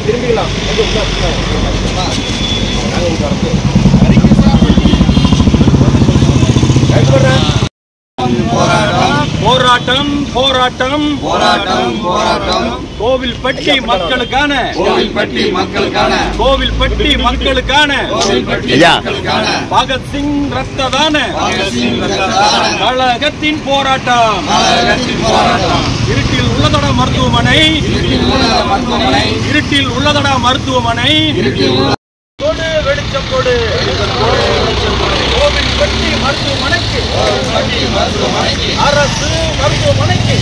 திரும்பிக்கலாம். போராட்டம் போராட்டம் போராட்டம் போராட்டம் கோவில்பட்டி மக்களுக்கான கோவில்பட்டி மக்களுக்கான பகத்சிங் ரத்ததான கழகத்தின் போராட்டம். இருட்டில் உள்ளதடா மருத்துவமனை இருட்டில் உள்ளதடா மருத்துவமனை வெளிச்சம் கொடு கோவில்பட்டி மருத்துவமனைக்கு அரசு மருத்துவமனைக்கு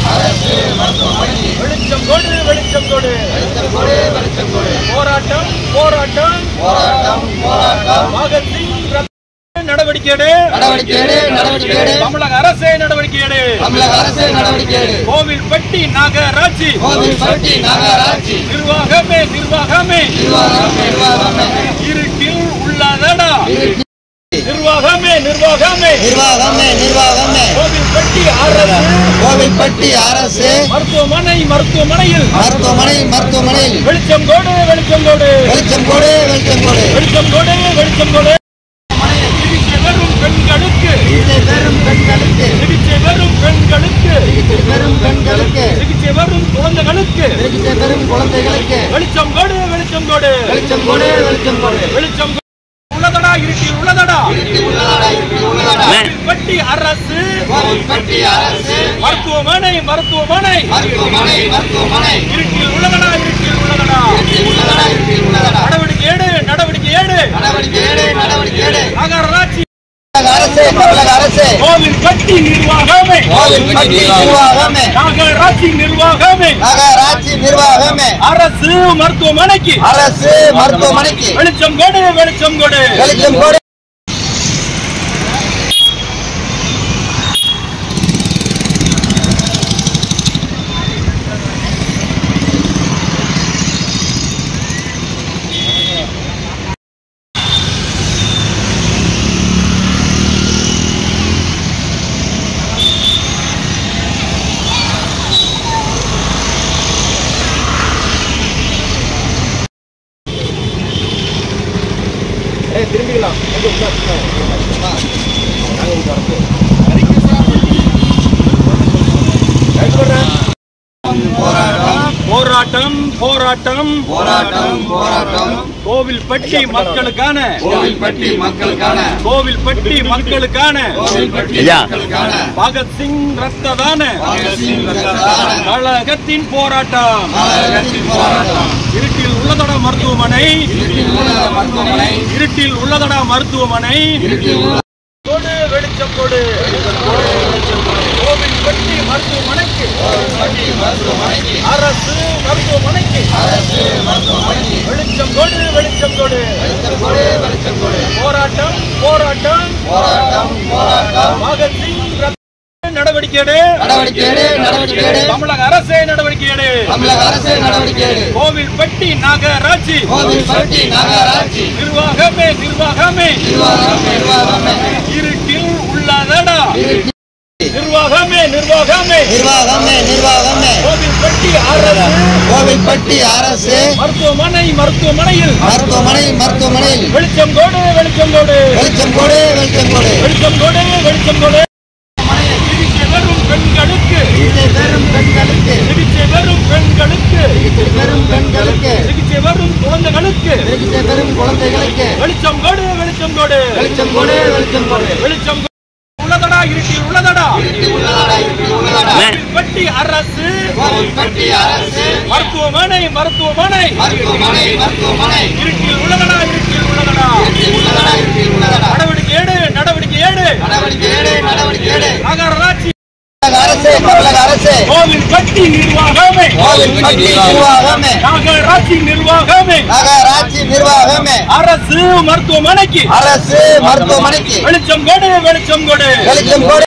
வெளிச்சம் கொடு வெளிச்சம் கொடு போராட்டம் போராட்டம் பகத்சிங் நடவடிக்கை தமிழக அரசே நடவடிக்கை கோவில்பட்டி நகராட்சி நிர்வாகமே நிர்வாகமே இருட்டில் உள்ளதடா நிர்வாகமே நிர்வாகமே நிர்வாகமே நிர்வாகமே கோவில்பட்டி அரசு மருத்துவமனையில் வெளிச்சம் கொடு வெளிச்சம் கொடு வெளிச்சம் கொடு வெளிச்சம் கொடு வெளிச்சம் கொடு வெளிச்சம் கொடு பெண்களுக்கு சிகிச்சை பெறும் பெண்களுக்கு சிகிச்சை பெறும் குழந்தைகளுக்கு வெளிச்சம் கொடு வெளிச்சம் கொடு வெளிச்சம் கொடு வெளிச்சம் கொடு வெளிச்சம் உள்ளதடா இருட்டில் உள்ளதடா கோவில்பட்டி அரசு மருத்துவமனை இருட்டில் உள்ளதடா இருட்டில் உள்ளதடா நடவடிக்கை ஏடு நகராட்சி கோவில்பட்டி நிர்வாகமே நகராட்சி நிர்வாகமே அரசு மருத்துவமனைக்கு வெளிச்சம் கொடு வெளிச்சம் கொடு வெளிச்சம் கொடு திரும்பிக்கலாம். போராட்டம் போராட்டம் போராட்டம் போராட்டம் கோவில்பட்டி மக்களுக்கான பகத்சிங் ரத்ததான கழகத்தின் போராட்டம். இருட்டில் உள்ளதடா மருத்துவமனை இருட்டில் உள்ளதடா மருத்துவமனை கொடு வெளிச்சம் கொடு கோவில்பட்டி மருத்துவமனைக்கு அரசு மருத்துவமனைக்கு வெளிச்சம் கொடு வெளிச்சம் கொடு போராட்டம் போராட்டம் பகத்சிங் நடவடிக்கை தமிழக அரசே நடவடிக்கை கோவில்பட்டி நகராட்சி நிர்வாகமே நிர்வாகமே இருட்டில் உள்ளதடா நிர்வாகமே நிர்வாகமே கோவில்பட்டி அரசு மருத்துவமனையில் வெளிச்சம் கொடு வெளிச்சம் கொடு வெளிச்சம் கொடு வெளிச்சம் கொடு வெளிச்சம் கொடு வெளிச்சம் கொடு பெண்களுக்கு சிகிச்சை பெறும் பெண்களுக்கு சிகிச்சை பெறும் குழந்தைகளுக்கு வெளிச்சம் கொடு வெளிச்சம் கொடு வெளிச்சம் கொடு வெளிச்சம் கொடு வெளிச்சம் உள்ளதடா இருட்டில் உள்ளதடா கோவில்பட்டி அரசு மருத்துவமனை இருட்டில் உள்ளதடா இருட்டில் உள்ளதடா நடவடிக்கை ஏடு நகராட்சி கோவில்பட்டி நிர்வாகமே நகராட்சி நிர்வாகமே அரசு மருத்துவமனைக்கு வெளிச்சம் கொடு வெளிச்சம் கொடு வெளிச்சம் கொடு